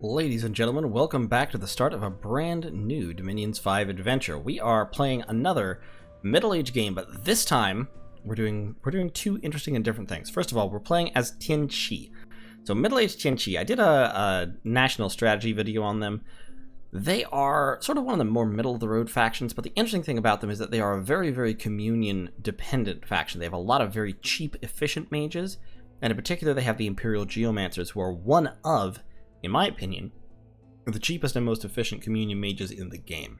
Ladies and gentlemen, welcome back to the start of a brand new Dominions 5 adventure. We are playing another middle-age game, but this time we're doing two interesting and different things. First of all, we're playing as Tianqi. So middle-aged Tianqi, I did a national strategy video on them. They are sort of one of the more middle-of-the-road factions, but the interesting thing about them is that they are a very, very communion-dependent faction. They have a lot of very cheap, efficient mages, and in particular they have the Imperial Geomancers, who are one of, in my opinion, the cheapest and most efficient communion mages in the game.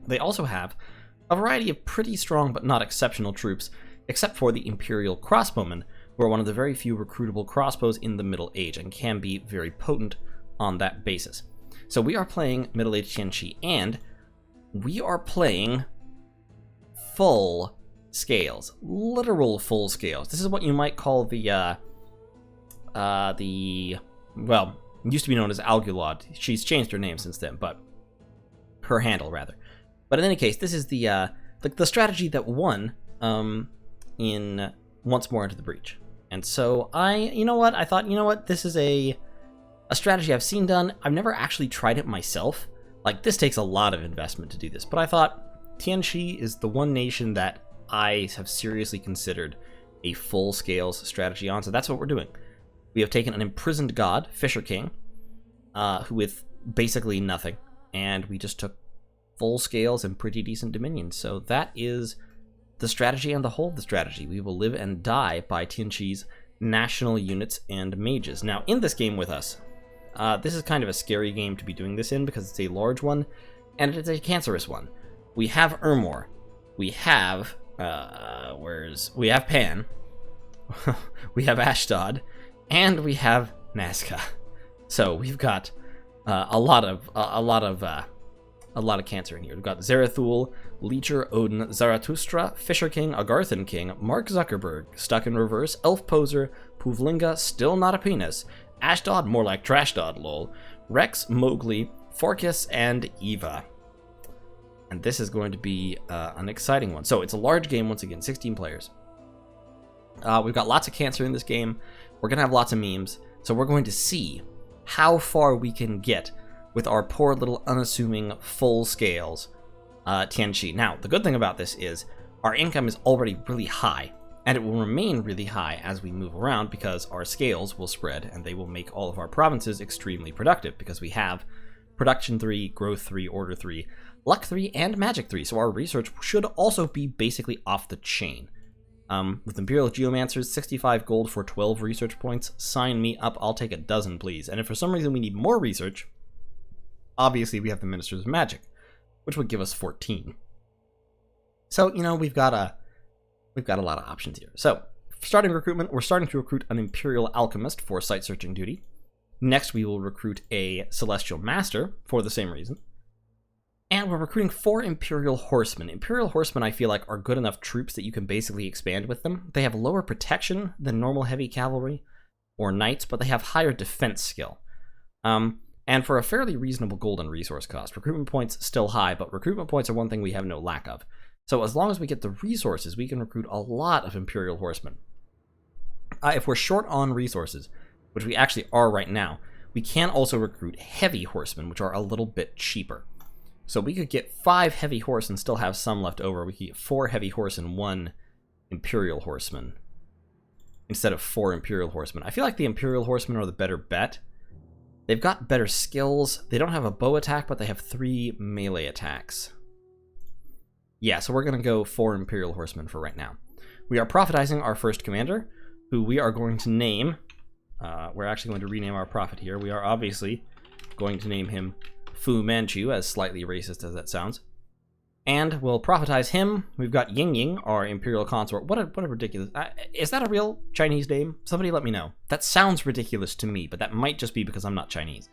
They also have a variety of pretty strong but not exceptional troops, except for the Imperial Crossbowmen, who are one of the very few recruitable crossbows in the Middle Age and can be very potent on that basis. So we are playing middle-aged Tianqi, and we are playing full scales, literal full scales. This is what you might call well, used to be known as Algulod. She's changed her name since then, but her handle rather. But in any case, this is the strategy that won in Once More Into the Breach. And so I thought, this is a strategy I've seen done. I've never actually tried it myself. Like, this takes a lot of investment to do this, but I thought Tianqi is the one nation that I have seriously considered a full scales strategy on, so that's what we're doing. We have taken an imprisoned god, Fisher King, who with basically nothing, and we just took full scales and pretty decent dominions. So that is the strategy and the whole of the strategy. We will live and die by Tianqi's national units and mages. Now, in this game with us, this is kind of a scary game to be doing this in because it's a large one, and it's a cancerous one. We have Ermor. We have, we have Pan. We have Ashdod. And we have Nazca. So we've got a lot of cancer in here. We've got Zarathul, Leecher, Odin, Zarathustra, Fisher King, Agarthan King, Mark Zuckerberg, Stuck in Reverse, Elf Poser, Puvlinga, Still Not a Penis, Ashdod, more like Trashdod, lol, Rex, Mowgli, Forkus, and Eva. And this is going to be an exciting one. So it's a large game once again, 16 players. We've got lots of cancer in this game. We're going to have lots of memes, so we're going to see how far we can get with our poor little unassuming full scales Tianqi. Now, the good thing about this is our income is already really high, and it will remain really high as we move around because our scales will spread and they will make all of our provinces extremely productive because we have Production 3, Growth 3, Order 3, Luck 3, and Magic 3, so our research should also be basically off the chain. With Imperial Geomancers, 65 gold for 12 research points. Sign me up, I'll take a dozen, please. And if for some reason we need more research, obviously we have the Ministers of Magic, which would give us 14. So, we've got a lot of options here. So, starting recruitment, we're starting to recruit an Imperial Alchemist for site-searching duty. Next, we will recruit a Celestial Master for the same reason. And we're recruiting 4 Imperial Horsemen. Imperial Horsemen, I feel like, are good enough troops that you can basically expand with them. They have lower protection than normal heavy cavalry or knights, but they have higher defense skill. And for a fairly reasonable gold and resource cost. Recruitment points still high, but recruitment points are one thing we have no lack of. So as long as we get the resources, we can recruit a lot of Imperial Horsemen. If we're short on resources, which we actually are right now, we can also recruit heavy horsemen, which are a little bit cheaper. So we could get 5 heavy horse and still have some left over. We could get 4 heavy horse and 1 Imperial Horseman instead of 4 Imperial Horsemen. I feel like the Imperial Horsemen are the better bet. They've got better skills. They don't have a bow attack, but they have 3 melee attacks. Yeah, so we're going to go 4 Imperial Horsemen for right now. We are prophetizing our first commander, who we are going to name. We're actually going to rename our prophet here. We are obviously going to name him Fu Manchu, as slightly racist as that sounds. And we'll prophetize him. We've got Ying Ying, our Imperial Consort. What a ridiculous... is that a real Chinese name? Somebody let me know. That sounds ridiculous to me, but that might just be because I'm not Chinese.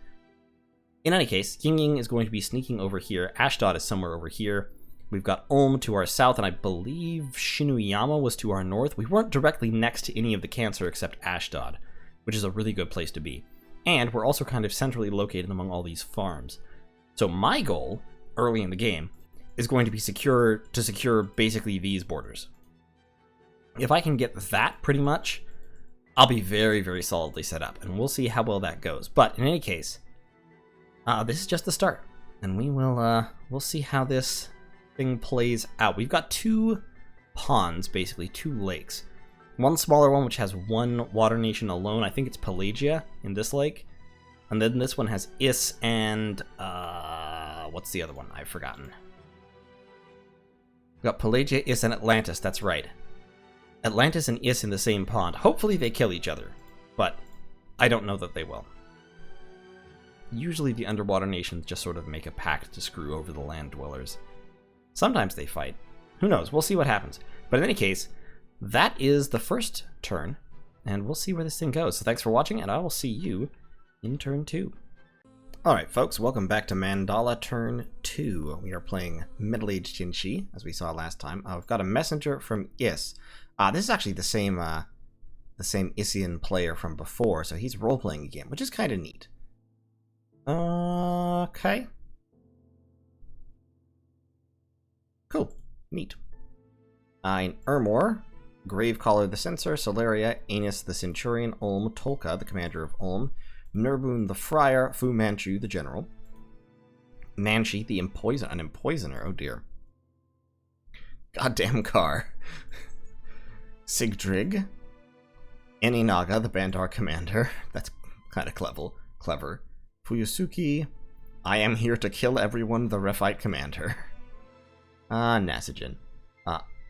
In any case, Ying Ying is going to be sneaking over here. Ashdod is somewhere over here. We've got Ulm to our south, and I believe Shinuyama was to our north. We weren't directly next to any of the cancer except Ashdod, which is a really good place to be. And we're also kind of centrally located among all these farms. So my goal, early in the game, is going to be to secure basically these borders. If I can get that pretty much, I'll be very, very solidly set up, and we'll see how well that goes. But in any case, this is just the start, and we'll see how this thing plays out. We've got 2 ponds, basically 2 lakes. One smaller one which has 1 water nation alone. I think it's Pelagia in this lake. And then this one has Is and what's the other one? I've forgotten. We've got Pelagia, Is, and Atlantis, that's right. Atlantis and Is in the same pond. Hopefully they kill each other, but I don't know that they will. Usually the underwater nations just sort of make a pact to screw over the land dwellers. Sometimes they fight. Who knows? We'll see what happens. But in any case, that is the first turn, and we'll see where this thing goes. So thanks for watching, and I will see you in turn 2. Alright folks, welcome back to Mandala turn 2. We are playing Middle-Aged Qinshi, as we saw last time. We've got a messenger from Is. This is actually the same Isian player from before, so he's role-playing again, which is kind of neat. Okay. Cool. Neat. In Ermor, Gravecaller the Censor, Solaria, Anus the Centurion, Ulm, Tolka the Commander of Ulm, Nurbun the Friar, Fu Manchu the General, Nanshi the Empoisoner, oh dear. Goddamn car. Sigdrig, Eninaga the Bandar Commander, that's kind of clever. Fuyusuki, I am here to kill everyone, the Refite Commander. Nasijin.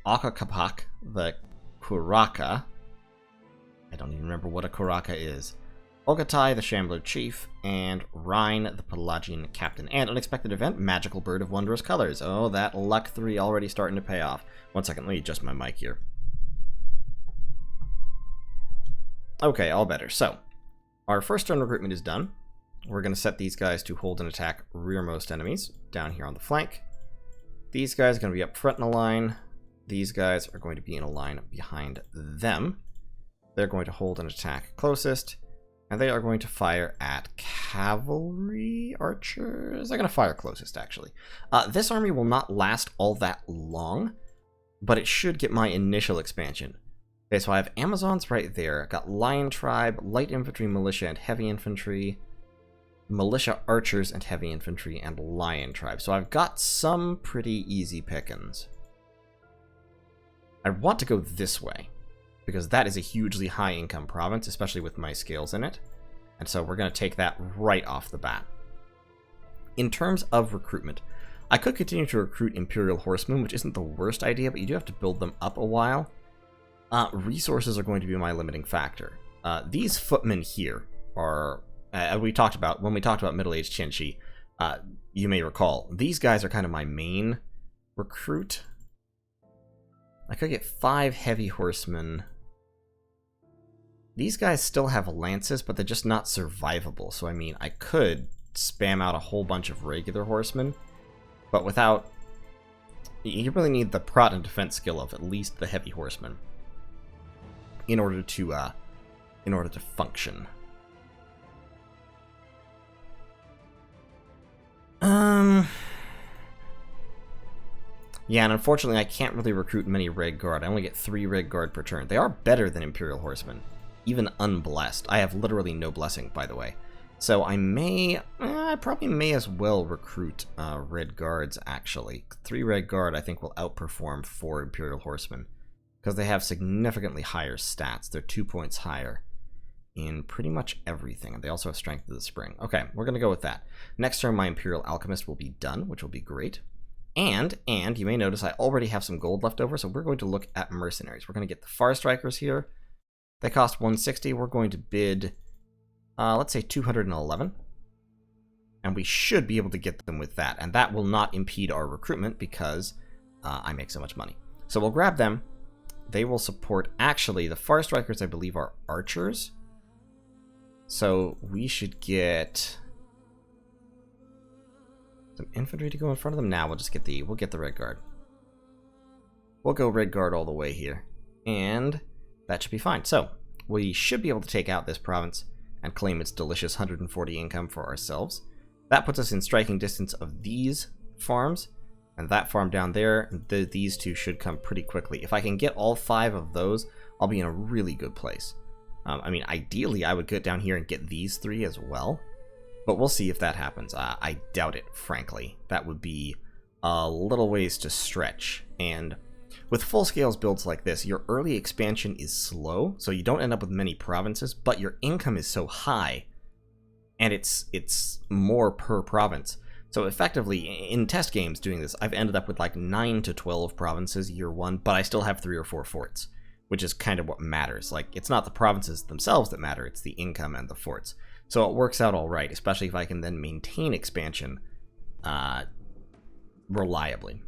Akakapak the Kuraka. I don't even remember what a Kuraka is. Ogatai the Shambler Chief, and Rhine the Pelagian Captain. And Unexpected Event, Magical Bird of Wondrous Colors. Oh, that luck 3 already starting to pay off. One second, let me adjust my mic here. Okay, all better. So, our first turn recruitment is done. We're going to set these guys to hold and attack rearmost enemies down here on the flank. These guys are going to be up front in a line. These guys are going to be in a line behind them. They're going to hold and attack closest. And they are going to fire at cavalry archers. They're going to fire closest, actually. This army will not last all that long, but it should get my initial expansion. Okay, so I have Amazons right there. I've got Lion Tribe, Light Infantry, Militia, and Heavy Infantry. Militia, Archers, and Heavy Infantry, and Lion Tribe. So I've got some pretty easy pickings. I want to go this way, because that is a hugely high income province, especially with my scales in it. And so we're going to take that right off the bat. In terms of recruitment, I could continue to recruit Imperial Horsemen, which isn't the worst idea, but you do have to build them up a while. Resources are going to be my limiting factor. These footmen here are, when we talked about Middle-Aged Qinshi, you may recall, these guys are kind of my main recruit. I could get 5 heavy horsemen. These guys still have lances, but they're just not survivable. So, I mean, I could spam out a whole bunch of regular horsemen, but without... You really need the prot and defense skill of at least the heavy horsemen in order to function. Yeah, and unfortunately I can't really recruit many Red Guard. I only get 3 Red Guard per turn. They are better than Imperial Horsemen, even unblessed. I have literally no blessing, by the way. So I probably may as well recruit Red Guards, actually. 3 Red Guard I think will outperform 4 Imperial Horsemen, because they have significantly higher stats. They're 2 points higher in pretty much everything. And they also have Strength of the Spring. Okay, we're going to go with that. Next turn my Imperial Alchemist will be done, which will be great. And you may notice I already have some gold left over, so we're going to look at mercenaries. We're going to get the Far Strikers here. They cost 160. We're going to bid, let's say 211. And we should be able to get them with that. And that will not impede our recruitment because I make so much money. So we'll grab them. They will support, actually, the Far Strikers, I believe, are archers. So we should get some infantry to go in front of them. Now we'll just get the Red Guard. We'll go Red Guard all the way here. And that should be fine. So we should be able to take out this province and claim its delicious 140 income for ourselves. That puts us in striking distance of these farms. And that farm down there, these two should come pretty quickly. If I can get all 5 of those, I'll be in a really good place. I mean, ideally, I would get down here and get these 3 as well. But we'll see if that happens. I doubt it, frankly. That would be a little ways to stretch. And with full-scale builds like this, your early expansion is slow, so you don't end up with many provinces, but your income is so high, and it's more per province. So effectively, in test games doing this, I've ended up with like 9 to 12 provinces year 1, but I still have 3 or 4 forts, which is kind of what matters. Like, it's not the provinces themselves that matter, it's the income and the forts. So it works out all right, especially if I can then maintain expansion reliably.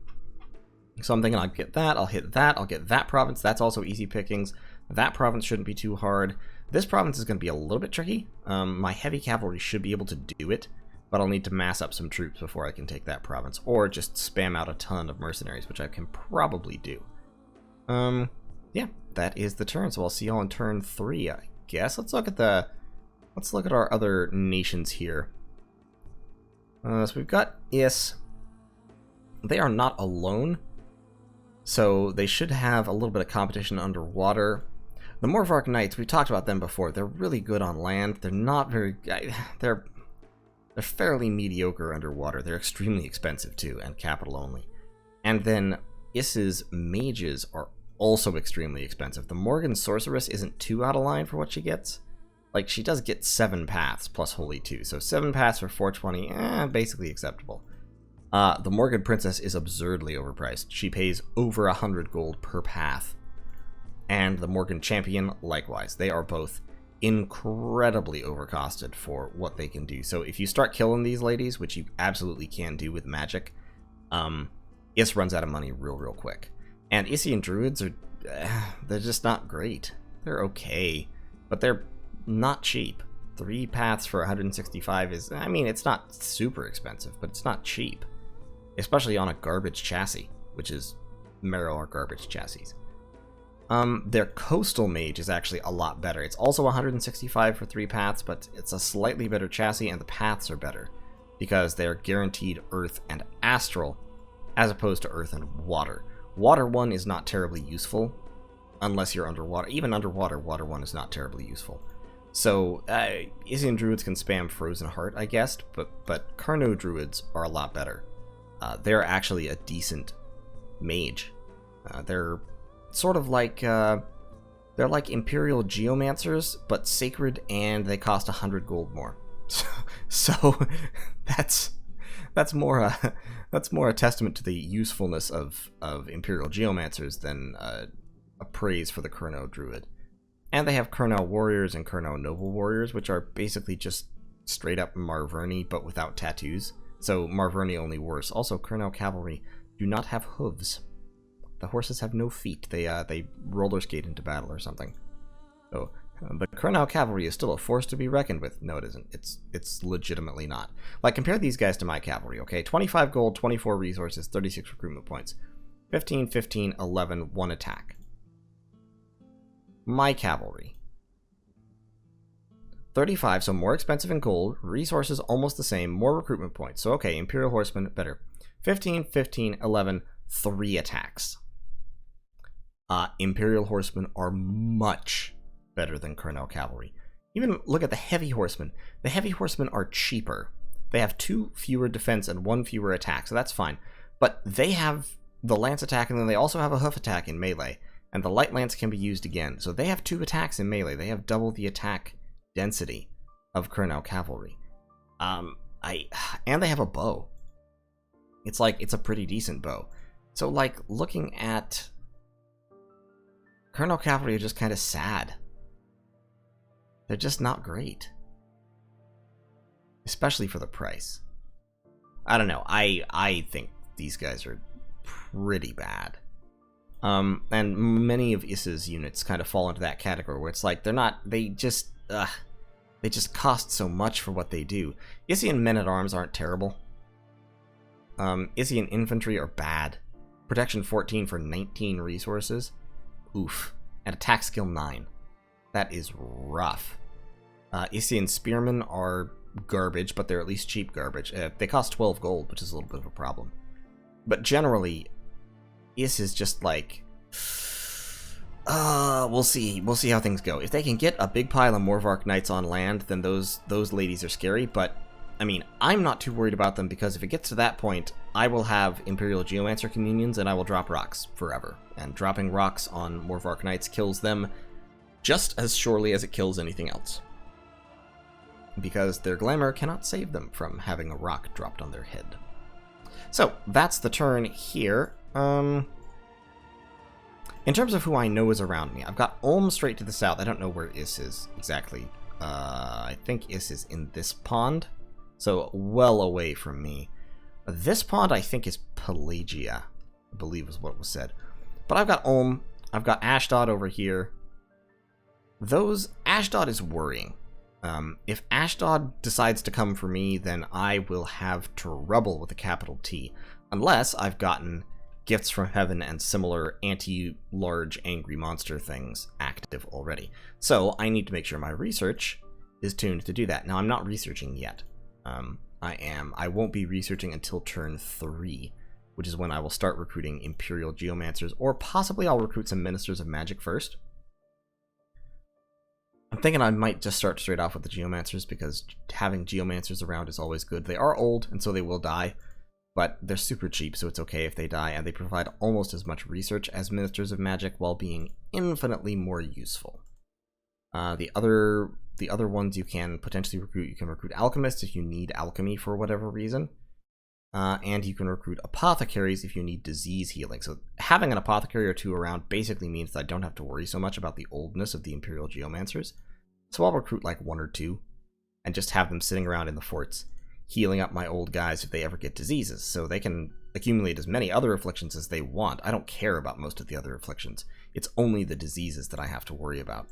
So I'm thinking I'll get that, I'll hit that, I'll get that province. That's also easy pickings. That province shouldn't be too hard. This province is going to be a little bit tricky. My heavy cavalry should be able to do it, but I'll need to mass up some troops before I can take that province, or just spam out a ton of mercenaries, which I can probably do. Yeah, that is the turn. So I'll see y'all on turn 3, I guess. Let's look at our other nations here. So we've got Is. They are not alone, so they should have a little bit of competition underwater. The Morvark Knights, we talked about them before. They're really good on land. They're not very... They're fairly mediocre underwater. They're extremely expensive too, and capital only. And then Is's mages are also extremely expensive. The Morgan Sorceress isn't too out of line for what she gets. Like, she does get 7 paths plus Holy 2, so 7 paths for 420, basically acceptable. The Morgan Princess is absurdly overpriced. She pays over 100 gold per path. And the Morgan Champion, likewise. They are both incredibly overcosted for what they can do. So if you start killing these ladies, which you absolutely can do with magic, Is runs out of money real quick. And Isian Druids are... they're just not great. They're okay, but they're not cheap. 3 paths for 165 is... I mean, it's not super expensive, but it's not cheap. Especially on a garbage chassis, which is Marrow are garbage chassis. Their Coastal Mage is actually a lot better. It's also 165 for 3 paths, but it's a slightly better chassis, and the paths are better, because they're guaranteed Earth and Astral, as opposed to Earth and Water. Water 1 is not terribly useful, unless you're underwater. Even underwater, Water 1 is not terribly useful. So, Isian Druids can spam Frozen Heart, I guess, but Carno Druids are a lot better. They're actually a decent mage. They're sort of like, they're like Imperial Geomancers, but sacred, and they cost 100 gold more. So that's more a testament to the usefulness of Imperial Geomancers than a praise for the Kurnow Druid. And they have Kurnow Warriors and Kurnow Noble Warriors, which are basically just straight up Marverni, but without tattoos. So Marverni only worse. Also, Kurnow Cavalry do not have hooves. The horses have no feet. They roller skate into battle or something. So the Kurnow Cavalry is still a force to be reckoned with. No, it isn't. It's legitimately not. Like, compare these guys to my cavalry, okay? 25 gold, 24 resources, 36 recruitment points. 15, 15, 11, 1 attack. My cavalry. 35, so more expensive in gold. Resources almost the same. More recruitment points. So, okay, Imperial Horsemen, better. 15, 15, 11, 3 attacks. Imperial Horsemen are much better than Kurnow Cavalry. Even look at the Heavy Horsemen. The Heavy Horsemen are cheaper. They have 2 fewer defense and 1 fewer attack, so that's fine. But they have the lance attack, and then they also have a hoof attack in melee. And the light lance can be used again. So they have 2 attacks in melee. They have double the attack density of Kurnow Cavalry. And they have a bow. It's a pretty decent bow. So, like, looking at Kurnow Cavalry are just kind of sad. They're just not great. Especially for the price. I don't know. I think these guys are pretty bad. And many of Issa's units kind of fall into that category where it's like they just cost so much for what they do. Isian men-at-arms aren't terrible. Isian infantry are bad. Protection 14 for 19 resources. Oof. And attack skill 9. That is rough. Isian spearmen are garbage, but they're at least cheap garbage. They cost 12 gold, which is a little bit of a problem. But generally, Is just like... We'll see. We'll see how things go. If they can get a big pile of Morvark Knights on land, then those ladies are scary, but, I mean, I'm not too worried about them, because if it gets to that point, I will have Imperial Geomancer communions, and I will drop rocks forever. And dropping rocks on Morvark Knights kills them just as surely as it kills anything else. Because their glamour cannot save them from having a rock dropped on their head. So, that's the turn here. In terms of who I know is around me, I've got Ulm straight to the south. I don't know where Is is exactly. I think Is is in this pond, so well away from me. This pond, I think, is Pelagia, I believe is what was said. But I've got Ulm, I've got Ashdod over here. Ashdod is worrying. If Ashdod decides to come for me, then I will have trouble with a capital T, unless I've gotten Gifts from Heaven and similar anti-large angry monster things active already. So I need to make sure my research is tuned to do that. Now, I'm not researching yet. I won't be researching until turn 3, which is when I will start recruiting Imperial Geomancers, or possibly I'll recruit some Ministers of Magic first. I'm thinking I might just start straight off with the Geomancers, because having Geomancers around is always good. They are old, and so they will die. But they're super cheap, so it's okay if they die, and they provide almost as much research as Ministers of Magic while being infinitely more useful. The other ones you can potentially recruit, you can recruit Alchemists if you need alchemy for whatever reason. And you can recruit Apothecaries if you need disease healing. So having an Apothecary or two around basically means that I don't have to worry so much about the oldness of the Imperial Geomancers. So I'll recruit like 1 or 2, and just have them sitting around in the forts, healing up my old guys if they ever get diseases, so they can accumulate as many other afflictions as they want. I don't care about most of the other afflictions. It's only the diseases that I have to worry about.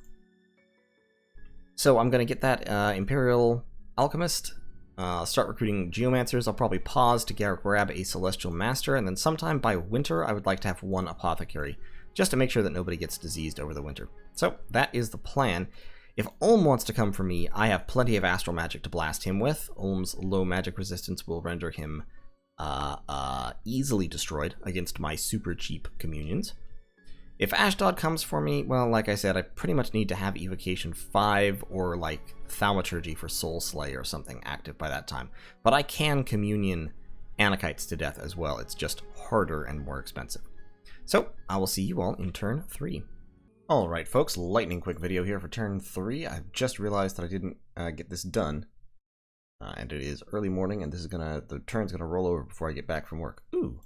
So I'm going to get that Imperial Alchemist, start recruiting Geomancers. I'll probably pause to grab a Celestial Master, and then sometime by winter I would like to have 1 Apothecary, just to make sure that nobody gets diseased over the winter. So that is the plan. If Ulm wants to come for me, I have plenty of astral magic to blast him with. Ulm's low magic resistance will render him easily destroyed against my super cheap communions. If Ashdod comes for me, well, like I said, I pretty much need to have Evocation 5 or like Thaumaturgy for Soul Slay or something active by that time. But I can communion Anakites to death as well. It's just harder and more expensive. So I will see you all in turn 3. Alright folks, lightning quick video here for turn 3. I've just realized that I didn't get this done. And it is early morning, and the turn's gonna roll over before I get back from work. Ooh.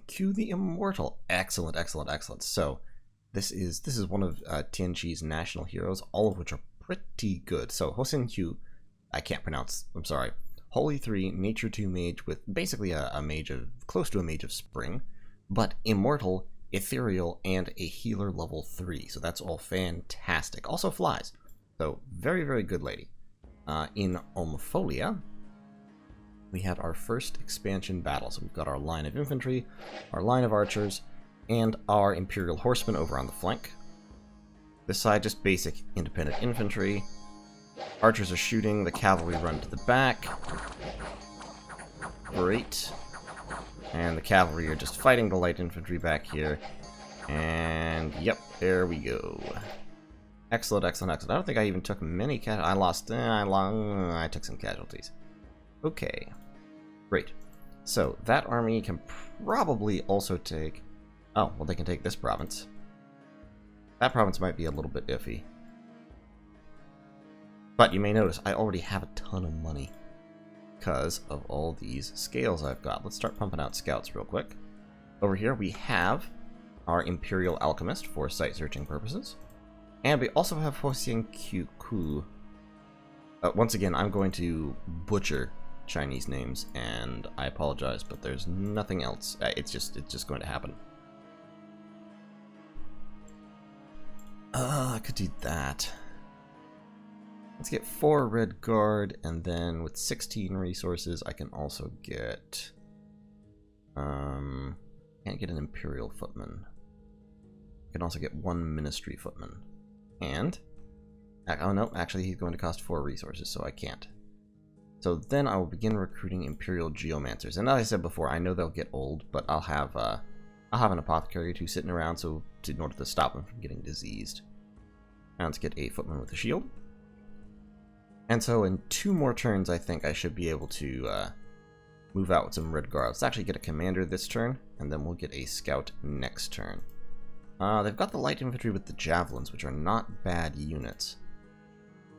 Q the Immortal. Excellent, excellent, excellent. So, this is one of Tianqi's national heroes, all of which are pretty good. So, Q, I can't pronounce, I'm sorry. Holy 3, Nature 2 mage with basically a mage of, close to a mage of spring, but Immortal, ethereal, and a healer level 3, so that's all fantastic. Also flies, so very, very good lady. In Omfolia, we had our first expansion battle, so we've got our line of infantry, our line of archers, and our Imperial horsemen over on the flank. This side, just basic independent infantry. Archers are shooting, the cavalry run to the back. Great. And the cavalry are just fighting the light infantry back here. And, yep, there we go. Excellent, excellent, excellent. I don't think I even took many casualties. I took some casualties. Okay. Great. So, that army can probably also take... Oh, well, they can take this province. That province might be a little bit iffy. But you may notice, I already have a ton of money because of all these scales I've got. Let's start pumping out scouts real quick. Over here we have our Imperial Alchemist for site searching purposes. And we also have Hosien Q. Once again, I'm going to butcher Chinese names, and I apologize, but there's nothing else. It's just going to happen. I could do that. Let's get 4 Red Guard, and then with 16 resources, I can also get... can't get an Imperial Footman. I can also get 1 Ministry Footman. And... oh no, actually he's going to cost 4 resources, so I can't. So then I will begin recruiting Imperial Geomancers. And as I said before, I know they'll get old, but I'll have I'll have an apothecary or two sitting around so in order to stop them from getting diseased. And let's get a footman with a shield. And so in 2 more turns, I think I should be able to move out with some red guard. Let's actually get a commander this turn, and then we'll get a scout next turn. They've got the light infantry with the javelins, which are not bad units.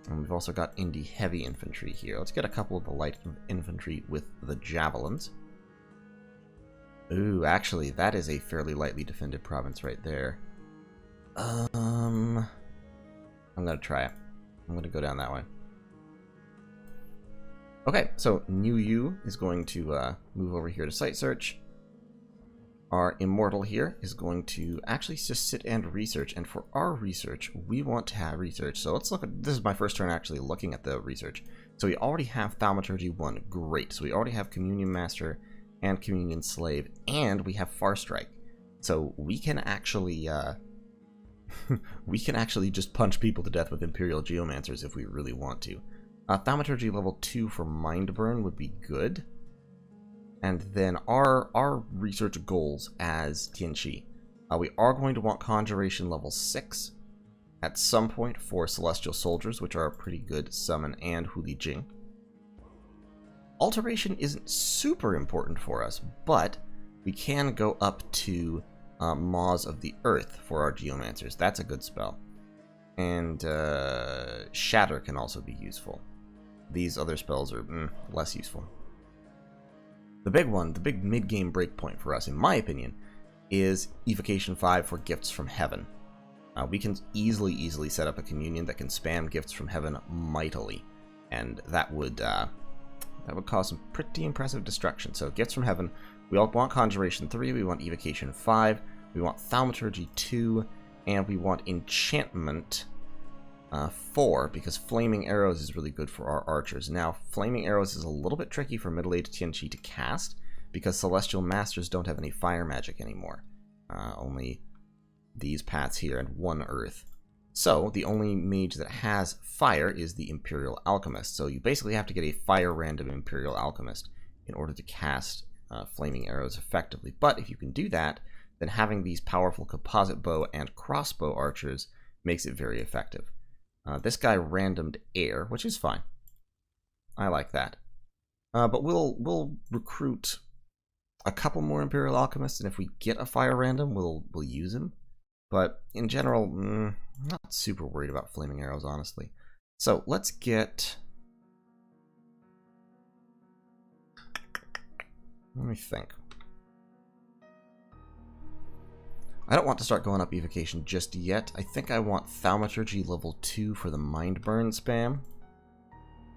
And we've also got indie heavy infantry here. Let's get a couple of the light infantry with the javelins. Ooh, actually, that is a fairly lightly defended province right there. I'm gonna try it. I'm gonna go down that way. Okay, so New Yu is going to move over here to site search. Our Immortal here is going to actually just sit and research, and for our research, we want to have research. So let's look at, this is my first turn actually looking at the research. So we already have Thaumaturgy 1, great. So we already have Communion Master and Communion Slave, and we have Far Strike. So we can actually, we can actually just punch people to death with Imperial Geomancers if we really want to. Thaumaturgy level 2 for Mind Burn would be good. And then our research goals as Tianqi. We are going to want Conjuration level 6 at some point for Celestial Soldiers, which are a pretty good summon, and Huli Jing. Alteration isn't super important for us, but we can go up to Maws of the Earth for our Geomancers. That's a good spell. And Shatter can also be useful. These other spells are less useful. The big one, the big mid-game breakpoint for us, in my opinion, is Evocation 5 for Gifts from Heaven. We can easily set up a communion that can spam Gifts from Heaven mightily, and that would cause some pretty impressive destruction. So Gifts from Heaven, we all want Conjuration 3, we want Evocation 5, we want Thaumaturgy 2, and we want Enchantment 4, because Flaming Arrows is really good for our archers. Now, Flaming Arrows is a little bit tricky for middle-aged Tianqi to cast, because Celestial Masters don't have any fire magic anymore. Only these paths here and 1 earth. So, the only mage that has fire is the Imperial Alchemist. So you basically have to get a fire random Imperial Alchemist in order to cast Flaming Arrows effectively. But if you can do that, then having these powerful composite bow and crossbow archers makes it very effective. This guy randomed air, which is fine. I like that. But we'll recruit a couple more Imperial Alchemists, and if we get a fire random, we'll use him. But in general, I'm not super worried about Flaming Arrows, honestly. So let's get... Let me think. I don't want to start going up Evocation just yet. I think I want Thaumaturgy level 2 for the Mind Burn spam.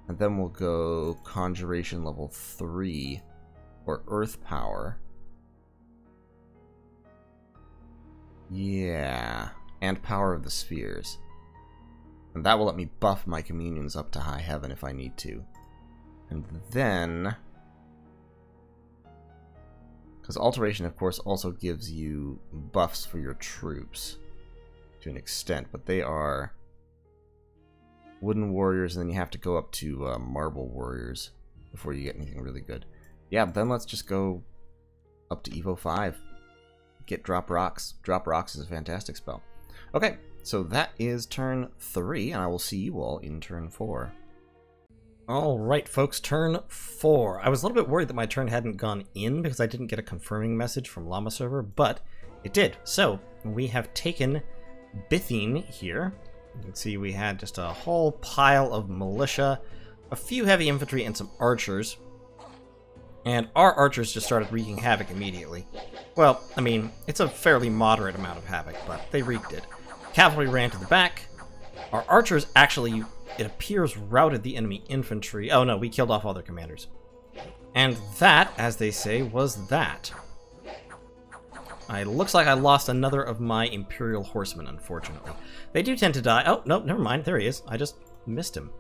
And then we'll go Conjuration level 3 for Earth Power. Yeah, and Power of the Spheres. And that will let me buff my communions up to high heaven if I need to. And then... because Alteration, of course, also gives you buffs for your troops to an extent, but they are Wooden Warriors, and then you have to go up to Marble Warriors before you get anything really good. Yeah, then let's just go up to Evo 5. Get Drop Rocks. Drop Rocks is a fantastic spell. Okay, so that is turn 3, and I will see you all in turn 4. Alright folks, turn 4. I was a little bit worried that my turn hadn't gone in because I didn't get a confirming message from Llama server, but it did. So, we have taken Bithine here. You can see we had just a whole pile of militia, a few heavy infantry, and some archers. And our archers just started wreaking havoc immediately. Well, I mean, it's a fairly moderate amount of havoc, but they wreaked it. Cavalry ran to the back. Our archers actually, it appears, routed the enemy infantry. Oh no, we killed off all their commanders. And that, as they say, was that. It looks like I lost another of my Imperial horsemen, unfortunately. They do tend to die. Oh, no, never mind. There he is. I just missed him.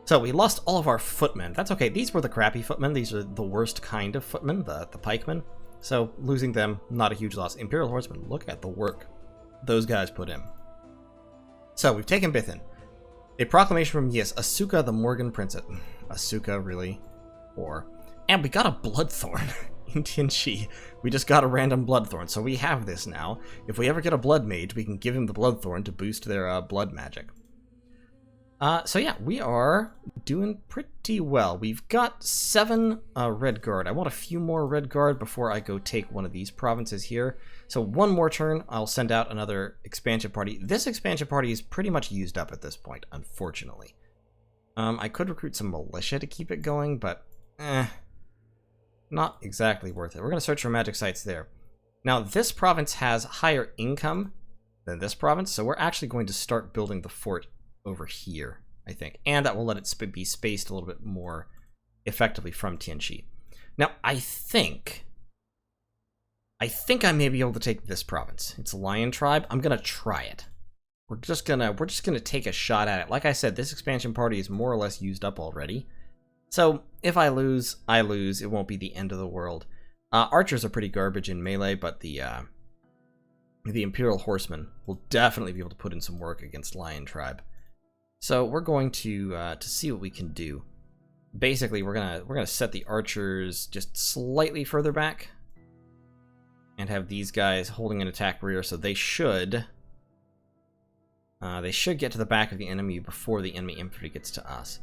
So we lost all of our footmen. That's okay. These were the crappy footmen. These are the worst kind of footmen, the pikemen. So losing them, not a huge loss. Imperial horsemen, look at the work those guys put in. So we've taken Bithyn. A proclamation from, yes, Asuka the Morgan Princess. Asuka, really? And we got a Bloodthorn. in Tianqi. We just got a random Bloodthorn, so we have this now. If we ever get a Blood Mage, we can give him the Bloodthorn to boost their blood magic. So yeah, we are doing pretty well. We've got 7 Red Guard. I want a few more Red Guard before I go take one of these provinces here. So one more turn, I'll send out another expansion party. This expansion party is pretty much used up at this point, unfortunately. I could recruit some militia to keep it going, but not exactly worth it. We're going to search for magic sites there. Now, this province has higher income than this province, so we're actually going to start building the fort over here, I think. And that will let it be spaced a little bit more effectively from Tianqi. Now, I think I may be able to take this province. It's a lion tribe. I'm going to try it. We're just gonna take a shot at it. Like I said, this expansion party is more or less used up already. So if I lose, I lose. It won't be the end of the world. Archers are pretty garbage in melee, but the Imperial Horsemen will definitely be able to put in some work against Lion Tribe. So we're going to see what we can do. Basically, we're gonna set the archers just slightly further back, and have these guys holding an attack rear. So they should get to the back of the enemy before the enemy infantry gets to us.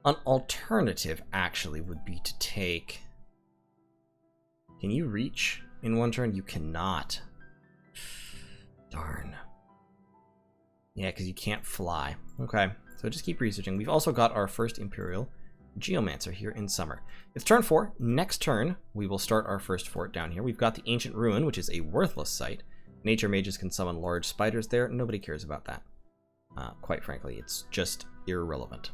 An alternative, actually, would be to take... Can you reach in one turn? You cannot. Darn. Yeah, because you can't fly. Okay, so just keep researching. We've also got our first Imperial Geomancer here in summer. It's turn 4. Next turn, we will start our first fort down here. We've got the Ancient Ruin, which is a worthless site. Nature mages can summon large spiders there. Nobody cares about that. Quite frankly, it's just irrelevant.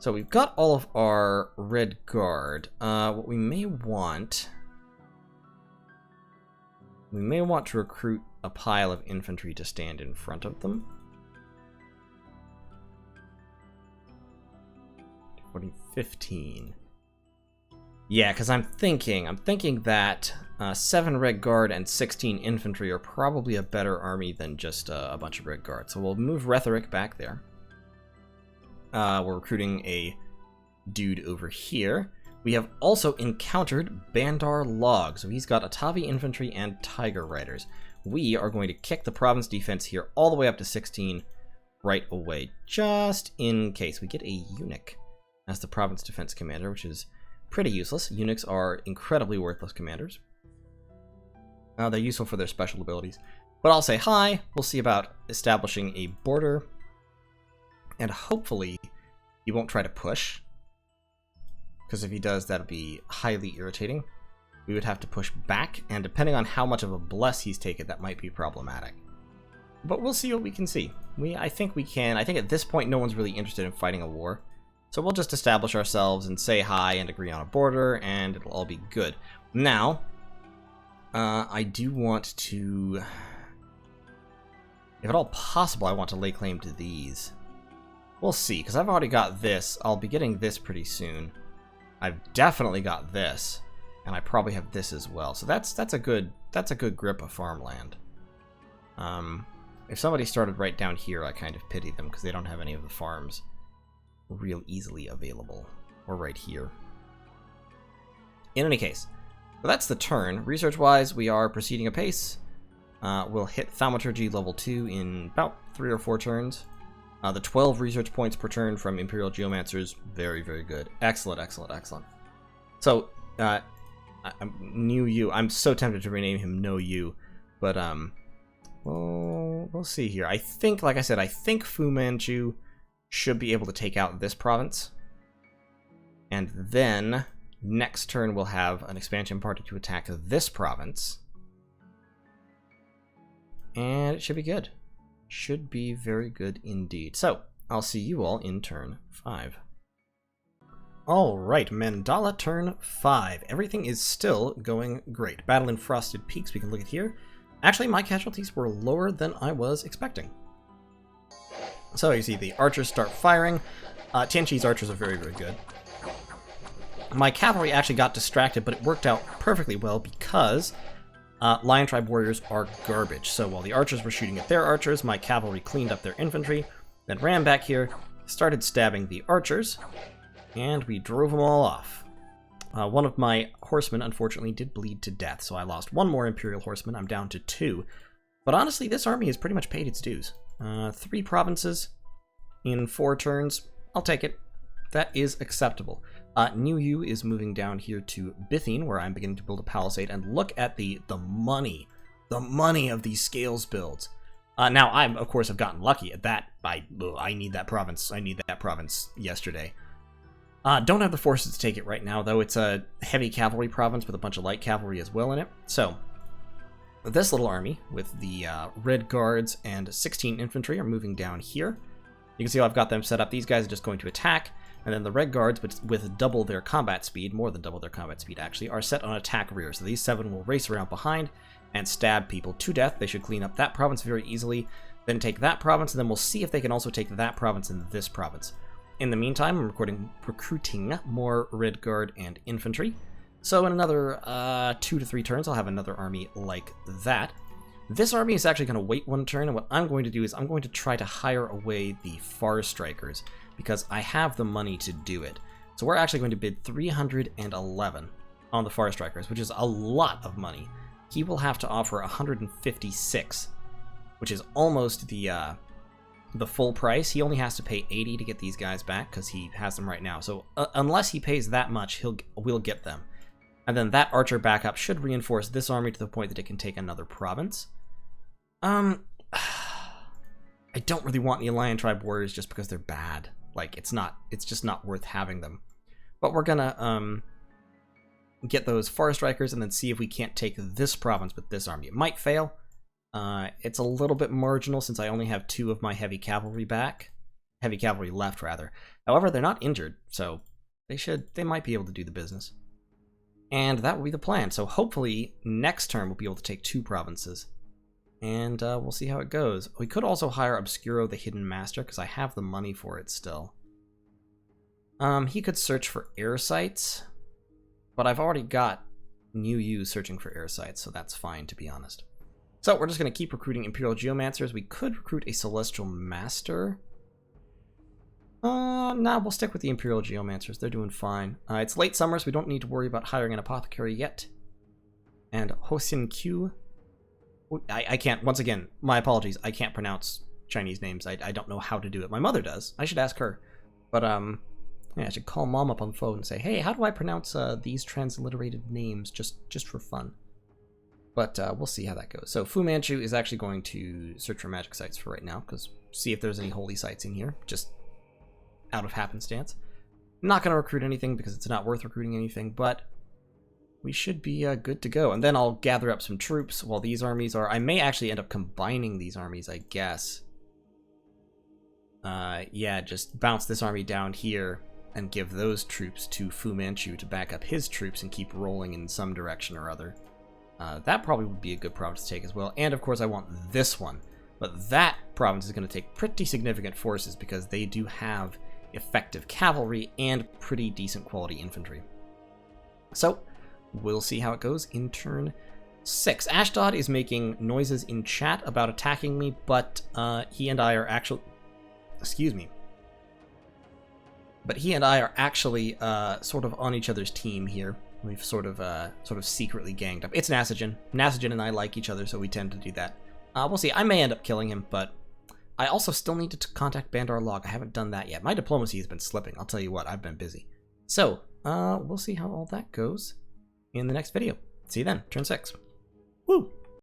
So we've got all of our Red Guard. What we may want... We may want to recruit a pile of infantry to stand in front of them. 15. Yeah, because I'm thinking that 7 Red Guard and 16 infantry are probably a better army than just a bunch of Red Guard. So we'll move Rhetoric back there. We're recruiting a dude over here. We have also encountered Bandar Log. So he's got Atavi infantry and Tiger Riders. We are going to kick the province defense here all the way up to 16 right away, just in case. We get a eunuch as the province defense commander, which is pretty useless. Eunuchs are incredibly worthless commanders. They're useful for their special abilities. But I'll say hi. We'll see about establishing a border. And hopefully he won't try to push. Because if he does, that'll be highly irritating. We would have to push back, and depending on how much of a bless he's taken, that might be problematic. But we'll see what we can see. I think we can. I think at this point no one's really interested in fighting a war. So we'll just establish ourselves and say hi and agree on a border, and it'll all be good. Now, I do want to... If at all possible, I want to lay claim to these. We'll see, because I've already got this. I'll be getting this pretty soon. I've definitely got this, and I probably have this as well. So that's a good grip of farmland. If somebody started right down here, I kind of pity them because they don't have any of the farms real easily available, or right here. In any case, so that's the turn. Research-wise, we are proceeding apace. We'll hit Thaumaturgy level 2 in about 3 or 4 turns. The 12 research points per turn from Imperial Geomancers, very, very good. Excellent, excellent, excellent. So, New Yu, I'm so tempted to rename him No Yu, but we'll see here. I think, like I said, I think Fu Manchu should be able to take out this province. And then, next turn we'll have an expansion party to attack this province. And it should be good. Should be very good indeed. So, I'll see you all in turn 5. Alright, Mandala turn 5. Everything is still going great. Battle in Frosted Peaks, we can look at here. Actually, my casualties were lower than I was expecting. So, you see the archers start firing. Tianqi's archers are very, very good. My cavalry actually got distracted, but it worked out perfectly well because Lion Tribe warriors are garbage. So while the archers were shooting at their archers, my cavalry cleaned up their infantry, then ran back here, started stabbing the archers, and we drove them all off. One of my horsemen, unfortunately, did bleed to death, so I lost one more Imperial horseman. I'm down to 2. But honestly, this army has pretty much paid its dues. 3 provinces in 4 turns. I'll take it. That is acceptable. New Yu is moving down here to Bithine, where I'm beginning to build a palisade, and look at the money. The money of these scales builds. Now, I, of course, have gotten lucky at that. I need that province. I need that province yesterday. Don't have the forces to take it right now, though. It's a heavy cavalry province with a bunch of light cavalry as well in it. So, this little army with the Red Guards and 16 infantry are moving down here. You can see how I've got them set up. These guys are just going to attack, and then the Red Guards, with double their combat speed, more than double their combat speed actually, are set on attack rear. So these 7 will race around behind and stab people to death. They should clean up that province very easily, then take that province, and then we'll see if they can also take that province and this province. In the meantime, I'm recruiting more Red Guard and infantry. So in another 2 to 3 turns, I'll have another army like that. This army is actually going to wait 1 turn, and what I'm going to do is I'm going to try to hire away the Far Strikers, because I have the money to do it. So we're actually going to bid 311 on the Far Strikers, which is a lot of money. He will have to offer 156, which is almost the full price. He only has to pay 80 to get these guys back, because he has them right now. So unless he pays that much, we'll get them. And then that archer backup should reinforce this army to the point that it can take another province. I don't really want the Lion Tribe warriors just because they're bad. Like, it's just not worth having them. But we're gonna get those Far Strikers and then see if we can't take this province with this army. It might fail. It's a little bit marginal since I only have 2 of my heavy cavalry back. Heavy cavalry left, rather. However, they're not injured, so they might be able to do the business. And that will be the plan. So hopefully next turn we'll be able to take 2 provinces. And we'll see how it goes. We could also hire Obscuro the Hidden Master, because I have the money for it still. He could search for air sites, but I've already got New Yu searching for air sites, so that's fine, to be honest. So we're just going to keep recruiting Imperial Geomancers. We could recruit a Celestial Master. Nah, we'll stick with the Imperial Geomancers. They're doing fine. It's late summer, so we don't need to worry about hiring an apothecary yet. And Hosin Q. I can't, once again, my apologies, I can't pronounce Chinese names. I don't know how to do it. My mother does. I should ask her. But, yeah, I should call Mom up on the phone and say, hey, how do I pronounce these transliterated names just for fun? But we'll see how that goes. So Fu Manchu is actually going to search for magic sites for right now, because see if there's any holy sites in here, just out of happenstance. Not going to recruit anything because it's not worth recruiting anything, but we should be good to go. And then I'll gather up some troops while these armies are... I may actually end up combining these armies, I guess. Yeah, just bounce this army down here and give those troops to Fu Manchu to back up his troops and keep rolling in some direction or other. That probably would be a good province to take as well. And of course I want this one. But that province is going to take pretty significant forces because they do have effective cavalry and pretty decent quality infantry. So we'll see how it goes in turn 6. Ashdod is making noises in chat about attacking me, but he and I are actually... Excuse me. But he and I are actually sort of on each other's team here. We've sort of secretly ganged up. It's Nasagen. Nasagen and I like each other, so we tend to do that. We'll see. I may end up killing him, but I also still need to contact Bandar Log. I haven't done that yet. My diplomacy has been slipping. I'll tell you what, I've been busy. So, we'll see how all that goes in the next video. See you then. Turn 6. Woo!